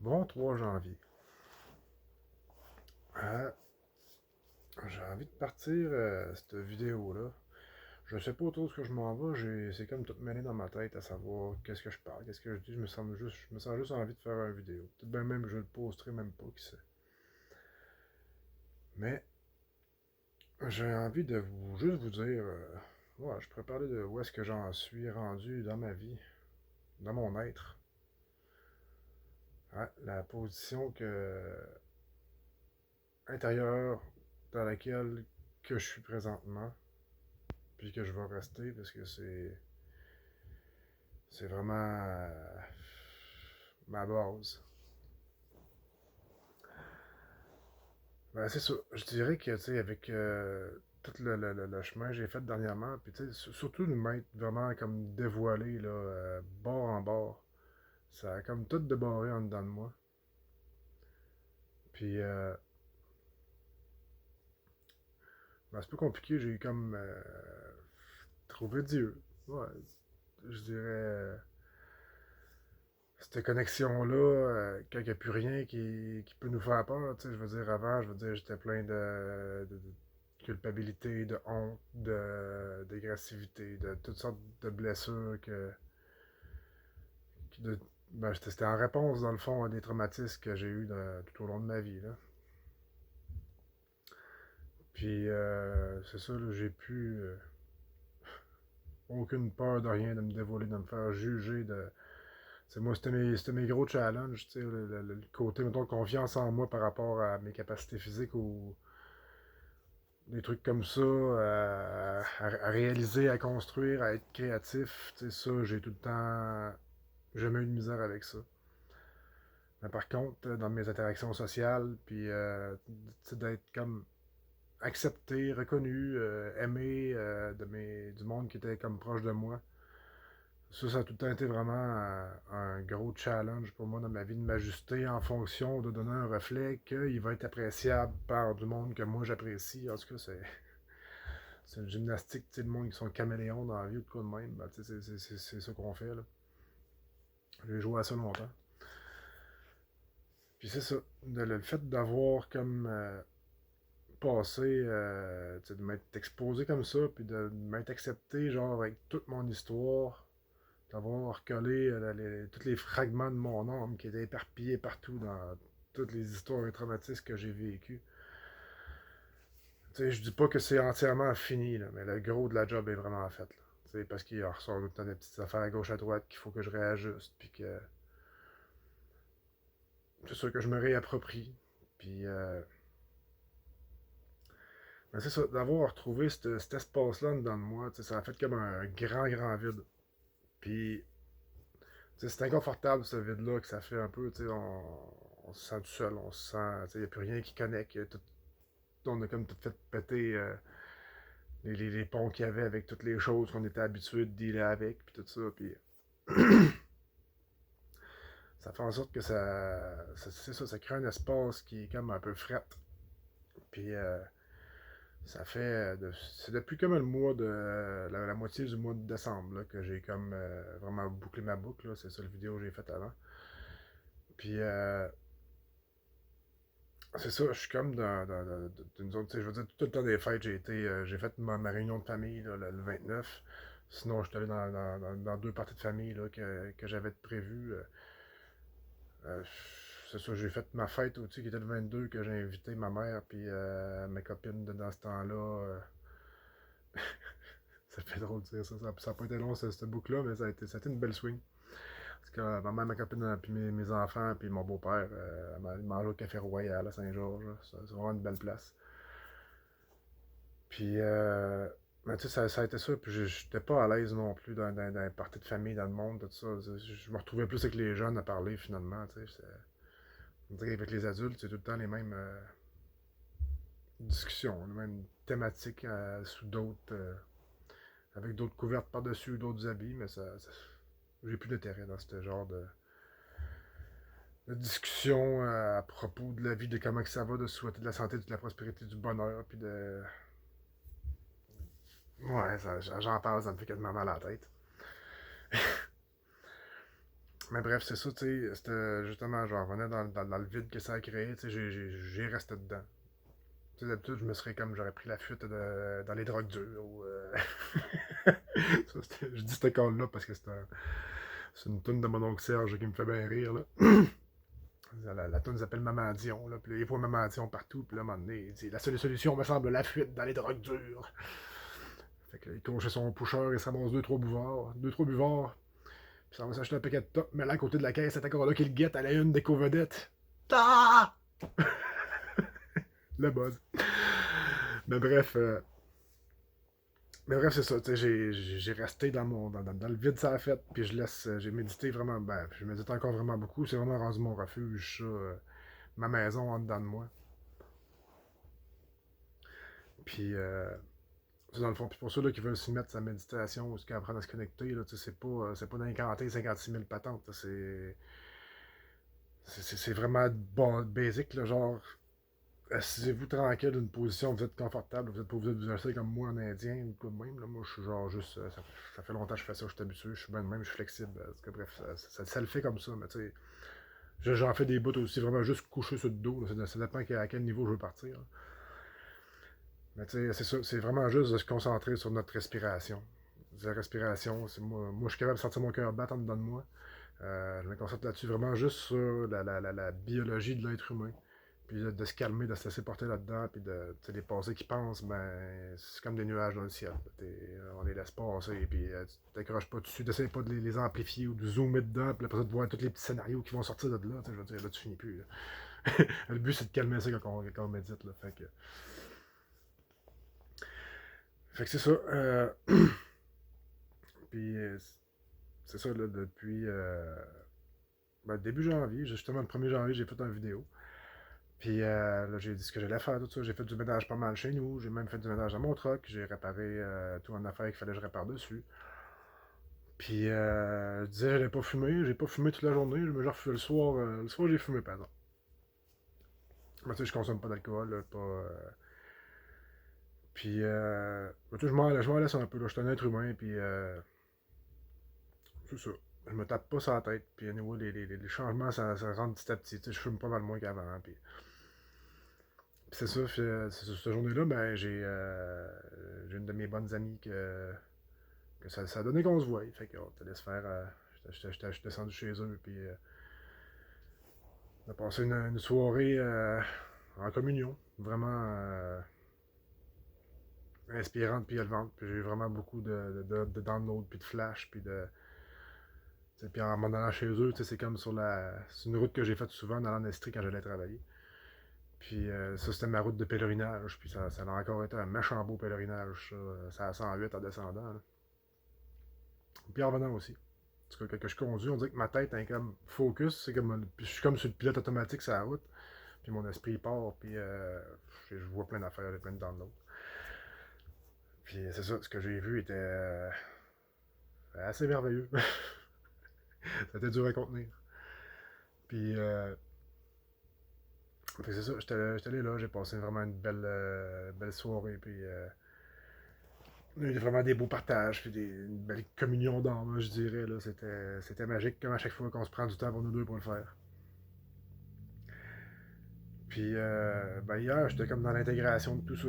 Bon 3 janvier. Euh, j'ai envie de partir cette vidéo-là. Je sais pas autour de ce que je m'en vais, c'est comme tout mêlé dans ma tête à savoir qu'est-ce que je parle, qu'est-ce que je dis. Je me sens juste envie de faire une vidéo. Peut-être bien même que je le posterai même pas, qui sait. Mais j'ai envie de juste vous dire, ouais, je pourrais parler de où est-ce que j'en suis rendu dans ma vie, dans mon être. Ouais, la position intérieure dans laquelle que je suis présentement, puis que je vais rester parce que c'est vraiment ma base. Ben, c'est ça. Je dirais que, tu sais, avec tout le chemin que j'ai fait dernièrement, puis tu sais, surtout de m'être vraiment comme dévoilé, là, bord en bord, ça a comme tout débarré en dedans de moi. Puis, ben, c'est pas compliqué, j'ai comme trouvé Dieu. Ouais, je dirais, cette connexion-là, quand il n'y a plus rien qui peut nous faire peur, tu sais, je veux dire, avant, je veux dire, j'étais plein de culpabilité, de honte, d'agressivité, de toutes sortes de blessures de- ben, c'était en réponse, dans le fond, à des traumatismes que j'ai eus tout au long de ma vie, là. Puis, c'est ça, là, j'ai plus aucune peur de rien, de me dévoiler, de me faire juger, c'est moi, c'était mes gros challenges, tu sais, le côté, mettons, confiance en moi par rapport à mes capacités physiques ou des trucs comme ça, à réaliser, à construire, à être créatif, tu sais, ça, j'ai tout le temps jamais eu de misère avec ça. Mais par contre, dans mes interactions sociales, puis d'être comme accepté, reconnu, aimé du monde qui était comme proche de moi, ça a tout le temps été vraiment un gros challenge pour moi dans ma vie de m'ajuster en fonction de donner un reflet qu'il va être appréciable par du monde que moi j'apprécie. En tout cas, c'est une gymnastique, tu sais, le monde qui sont caméléons dans la vie ou de quoi de même. Ben, tu sais, c'est ça qu'on fait, là. J'ai joué à ça longtemps. Puis c'est ça, le fait d'avoir comme passé, tu sais, de m'être exposé comme ça, puis de m'être accepté, genre, avec toute mon histoire, d'avoir recollé tous les fragments de mon âme qui étaient éparpillés partout dans toutes les histoires et traumatismes que j'ai vécus. Tu sais, je dis pas que c'est entièrement fini, là, mais le gros de la job est vraiment fait. Là. Tu sais, parce qu'il ressort tout le temps des petites affaires à gauche à droite qu'il faut que je réajuste, puis que c'est sûr que je me réapproprie. Puis, ben c'est ça, d'avoir retrouvé cet espace-là dans moi, tu sais, ça a fait comme un grand, grand vide. Puis, tu sais, c'est inconfortable ce vide-là que ça fait un peu, tu sais, on se sent tout seul, on se sent, tu sais, il n'y a plus rien qui connecte, on a comme tout fait péter les ponts qu'il y avait avec toutes les choses qu'on était habitué de dealer avec, puis tout ça, puis ça fait en sorte que c'est ça, ça crée un espace qui est comme un peu fret. Puis ça fait, c'est depuis comme le mois de, la moitié du mois de décembre là, que j'ai comme vraiment bouclé ma boucle, là. C'est ça le vidéo que j'ai fait avant. Puis c'est ça, je suis comme dans une zone, tu sais, je veux dire, tout le temps des fêtes, j'ai fait ma réunion de famille là, le 29. Sinon, je suis allé dans deux parties de famille là, que j'avais prévues. Euh, c'est ça, j'ai fait ma fête aussi, qui était le 22, que j'ai invité ma mère puis mes copines dans ce temps-là. Ça fait drôle de dire ça. Ça n'a pas été long, cette boucle-là, mais ça a été une belle swing. Parce que ma mère, ma copine, puis mes enfants, puis mon beau-père, mangé au Café Royal à Saint-Georges. C'est vraiment une belle place. Puis, ben, tu sais, ça a été ça. Puis, j'étais pas à l'aise non plus dans les parties de famille, dans le monde, tout ça. Je me retrouvais plus avec les jeunes à parler finalement. Tu sais, on dirait qu'avec les adultes, c'est tout le temps les mêmes discussions, les mêmes thématiques sous d'autres. Avec d'autres couvertes par-dessus, d'autres habits, mais j'ai plus d'intérêt dans ce genre de discussion à propos de la vie, de comment que ça va, de souhaiter de la santé, de la prospérité, du bonheur, puis de. Ouais, j'en parle, ça me fait quasiment mal à la tête. Mais bref, c'est ça, tu sais, c'était justement, je revenais dans le vide que ça a créé, tu sais, j'ai resté dedans. Tu sais, d'habitude, je me serais comme, j'aurais pris la fuite dans les drogues dures. Ou, je dis cette call-là parce que c'est une toune de mon oncle Serge qui me fait bien rire, là. La toune s'appelle Maman Dion, là, puis il voit Maman Dion partout, puis là, à un moment donné, il dit la seule solution me semble la fuite dans les drogues dures. Fait que là, il court chez son pusher, il se ramasse deux, trois buvards, puis ça va s'acheter un paquet de top, mais là, à côté de la caisse, c'est encore là qu'il guette, elle a une des co-vedettes. Ah! Le buzz. Mais bref, c'est ça, tu sais, j'ai resté dans le vide, ça a fait, puis j'ai médité vraiment, ben, je médite encore vraiment beaucoup, c'est vraiment rendu mon refuge, ça, ma maison en dedans de moi. Puis, dans le fond, puis pour ceux là, qui veulent s'y mettre sa méditation ou qui apprennent à se connecter, là, c'est pas d'incanter 56 000 patentes, c'est vraiment bon, basic, là, genre, assisez-vous tranquille d'une position, vous êtes confortable, vous êtes pas obligé de vous asseoir comme moi en indien ou quoi de même. Là. Moi, je suis genre juste. Ça fait longtemps que je fais ça, je suis habitué, je suis bien de même, je suis flexible. Parce que, bref, ça le fait comme ça, mais tu sais. J'en fais des bouts aussi, vraiment juste coucher sur le dos. Là, ça dépend à quel niveau je veux partir. Là. Mais tu sais, c'est ça, c'est vraiment juste de se concentrer sur notre respiration. La respiration, moi, je suis capable de sentir mon cœur battre en dedans de moi. Je me concentre là-dessus vraiment juste sur la biologie de l'être humain. Puis de se calmer, de se laisser porter là-dedans, puis de les pensées qui pensent, ben c'est comme des nuages dans le ciel. On les laisse passer, puis tu t'accroches pas dessus, t'essayes pas de les amplifier ou de zoomer dedans, puis après ça, de voir tous les petits scénarios qui vont sortir de là. Je veux dire, là, tu finis plus. Là. Le but, c'est de calmer ça quand on médite. Là. Fait que c'est ça. Puis c'est ça, là, depuis début janvier, justement le 1er janvier, j'ai fait une vidéo. Puis là, j'ai dit ce que j'allais faire, tout ça. J'ai fait du ménage pas mal chez nous. J'ai même fait du ménage dans mon truck. J'ai réparé tout en affaire qu'il fallait que je répare dessus. Puis je disais que j'allais pas fumer. J'ai pas fumé toute la journée. Mais genre, le soir, j'ai fumé, par exemple. Mais tu sais, je consomme pas d'alcool, là, pas. Puis, tu sais, je m'en laisse un peu, là. Je suis un être humain, puis c'est ça. Je me tape pas sur la tête. Puis, à nouveau, les changements, ça rentre petit à petit. Tu sais, je fume pas mal moins qu'avant. Puis, c'est ça, cette journée-là, ben, j'ai une de mes bonnes amies que ça a donné qu'on se voie. Fait qu'on te laisse faire. J'étais descendu chez eux, puis on a passé une soirée en communion, vraiment inspirante puis élevante. Puis j'ai eu vraiment beaucoup de downloads, puis de flash, puis de. Puis en m'en allant chez eux, c'est comme c'est une route que j'ai faite souvent dans l'Estrie quand j'allais travailler. Puis ça, c'était ma route de pèlerinage. Puis ça a encore été un méchant beau pèlerinage, ça. C'est à 108 en descendant. Là. Puis en revenant aussi. En tout cas, quand je conduis, on dirait que ma tête est comme focus. Puis je suis comme sur le pilote automatique sur la route. Puis mon esprit part. Puis je vois plein d'affaires, plein de downloads. Puis c'est ça, ce que j'ai vu était assez merveilleux. Ça a été dur à contenir. Puis c'est ça, j'étais allé là, j'ai passé vraiment une belle soirée. Puis il y a eu vraiment des beaux partages, puis une belle communion d'âme, je dirais. Là. C'était magique, comme à chaque fois qu'on se prend du temps pour nous deux pour le faire. Puis, ben hier, j'étais comme dans l'intégration de tout ça.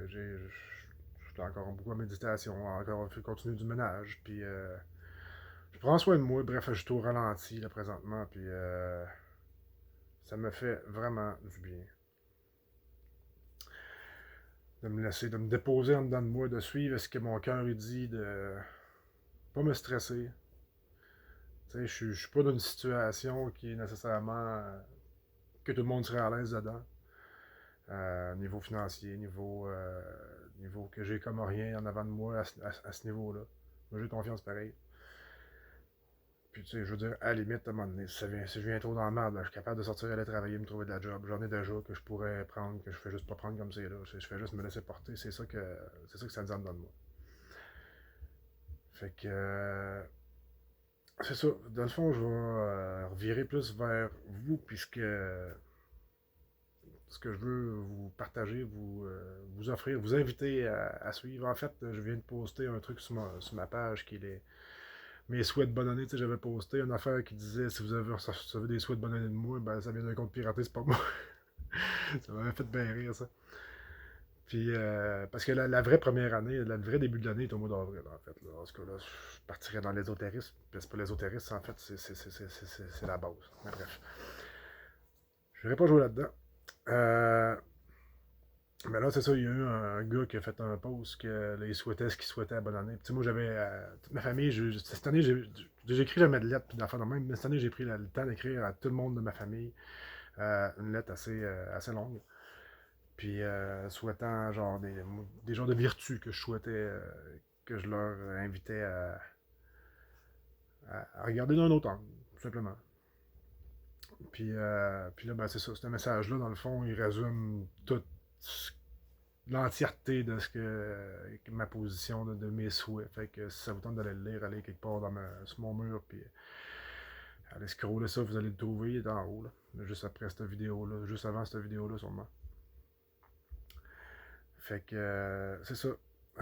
J'étais encore beaucoup en méditation, encore fait continuer du ménage. Puis, je prends soin de moi. Bref, je suis au ralenti là, présentement. Puis, ça me fait vraiment du bien. De me laisser, de me déposer en dedans de moi, de suivre ce que mon cœur dit, de pas me stresser. Tu sais, je suis pas dans une situation qui est nécessairement que tout le monde serait à l'aise dedans. Niveau financier, niveau que j'ai comme rien en avant de moi à ce niveau-là. Moi, j'ai confiance pareil. Puis, tu sais, je veux dire, à la limite, à un moment donné, si je viens trop dans la merde, là, je suis capable de sortir, aller travailler, me trouver de la job. J'en ai déjà que je pourrais prendre, que je fais juste pas prendre comme c'est là. Je fais juste me laisser porter. C'est ça que ça me donne dans moi. Fait que, c'est ça. Dans le fond, je vais revirer plus vers vous, puisque ce que je veux vous partager, vous offrir, vous inviter à suivre. En fait, je viens de poster un truc sur ma page qui est mes souhaits de bonne année, tu sais, j'avais posté une affaire qui disait si vous avez recevez des souhaits de bonne année de moi, ben ça vient d'un compte piraté, c'est pas moi. Ça m'avait fait bien rire, ça. Puis, parce que la vraie première année, le vrai début de l'année est au mois d'avril, en fait. Là. En ce cas-là, je partirais dans l'ésotérisme. Puis c'est pas l'ésotérisme, en fait, c'est la base. Mais bref, je n'irai pas jouer là-dedans. Euh, mais là, c'est ça, il y a eu un gars qui a fait un post que là, il souhaitait ce qu'il souhaitait à bonne année. Puis, tu sais, moi, j'avais toute ma famille, cette année, j'écris jamais de lettres, puis d'affaires de même, mais cette année, j'ai pris le temps d'écrire à tout le monde de ma famille une lettre assez longue. Puis souhaitant genre des genres de vertus que je souhaitais, que je leur invitais à regarder d'un autre angle, tout simplement. Puis là, ben, c'est ça, ce message-là, dans le fond, il résume toute l'entièreté de ce que ma position, de mes souhaits. Fait que si ça vous tente d'aller le lire, allez quelque part sur mon mur, puis allez scroller ça, vous allez le trouver, il est en haut, là. Juste après cette vidéo-là, juste avant cette vidéo-là, sûrement. Fait que c'est ça.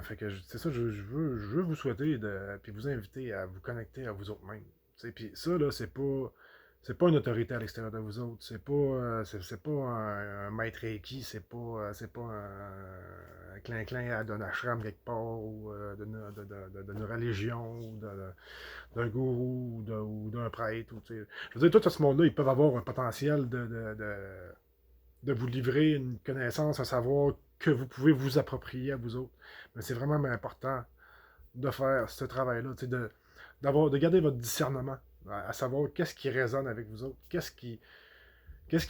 Fait que c'est ça, je veux vous souhaiter puis vous inviter à vous connecter à vous autres mêmes. Puis ça, là, c'est pas une autorité à l'extérieur de vous autres. C'est pas un maître Reiki, c'est pas un clin-clin d'un ashram quelque part, ou d'une religion, ou d'un gourou, ou d'un prêtre. Je veux dire, tout ce monde-là, ils peuvent avoir un potentiel de vous livrer une connaissance, un savoir que vous pouvez vous approprier à vous autres. Mais c'est vraiment important de faire ce travail-là, de garder votre discernement, à savoir qu'est-ce qui résonne avec vous autres, qu'est-ce qui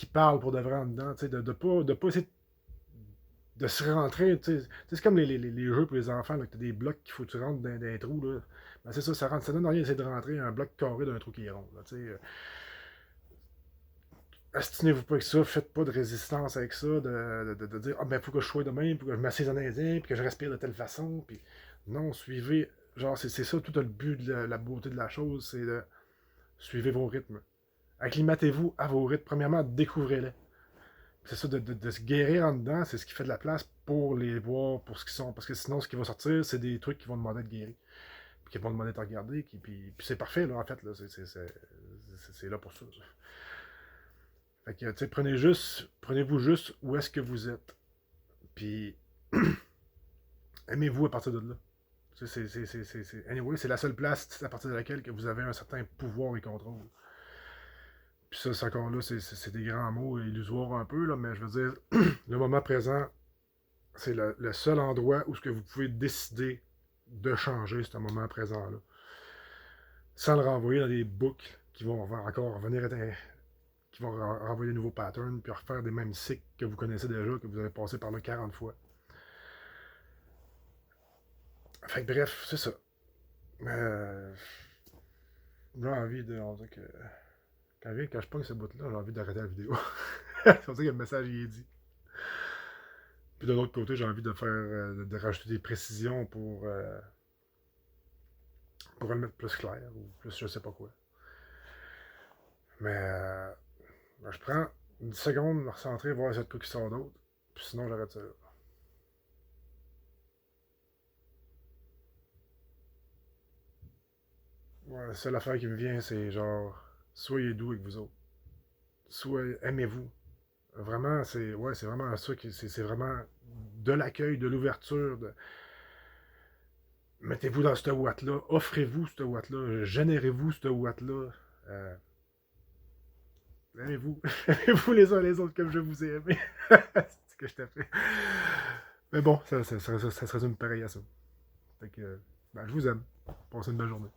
parle pour de vrai en dedans, de pas essayer de se rentrer, c'est comme les jeux pour les enfants, là, que tu as des blocs qu'il faut que tu rentres dans des trous, là. Ben c'est ça, ça donne rien d'essayer de rentrer un bloc carré d'un trou qui est rond, là, astinez-vous pas avec ça, faites pas de résistance avec ça, de dire ah ben faut que je sois de même, faut que je m'assise en indien, puis que je respire de telle façon, puis non, suivez, genre c'est ça tout le but de la beauté de la chose, c'est de suivez vos rythmes. Acclimatez-vous à vos rythmes, premièrement, découvrez-les. C'est ça, de se guérir en dedans, c'est ce qui fait de la place pour les voir pour ce qu'ils sont, parce que sinon ce qui va sortir, c'est des trucs qui vont demander de guérir, puis qui vont demander de regarder, puis c'est parfait là en fait, là, c'est là pour ça. Fait que, tu sais, prenez-vous juste où est-ce que vous êtes. Puis, aimez-vous à partir de là. Anyway, c'est la seule place à partir de laquelle que vous avez un certain pouvoir et contrôle. Puis ça, c'est encore là, c'est des grands mots illusoires un peu, là, mais je veux dire, le moment présent, c'est le seul endroit où ce que vous pouvez décider de changer ce moment présent-là. Sans le renvoyer dans des boucles qui vont encore revenir qui vont renvoyer de nouveaux patterns, puis refaire des mêmes cycles que vous connaissez déjà, que vous avez passé par là 40 fois. Fait que bref, c'est ça. J'ai envie de. On dirait que. Quand je pogne ce bout-là, j'ai envie d'arrêter la vidéo. C'est pour ça que le message y est dit. Puis de l'autre côté, j'ai envie de faire. De rajouter des précisions pour le mettre plus clair, ou plus je sais pas quoi. Mais je prends une seconde, me recentrer, voir cette quoi qui sort d'autre. Puis sinon, j'arrête ça là. Ouais, la seule affaire qui me vient, c'est genre, soyez doux avec vous autres. Soyez, aimez-vous. Vraiment, c'est vraiment ça qui, c'est vraiment de l'accueil, de l'ouverture. Mettez-vous dans cette ouate-là, offrez-vous cette ouate-là, générez-vous cette ouate-là. Euh, aimez-vous. Aimez-vous les uns les autres comme je vous ai aimé. C'est ce que je t'ai fait. Mais bon, ça se résume pareil à ça. Fait que, ben, je vous aime. Passez une belle journée.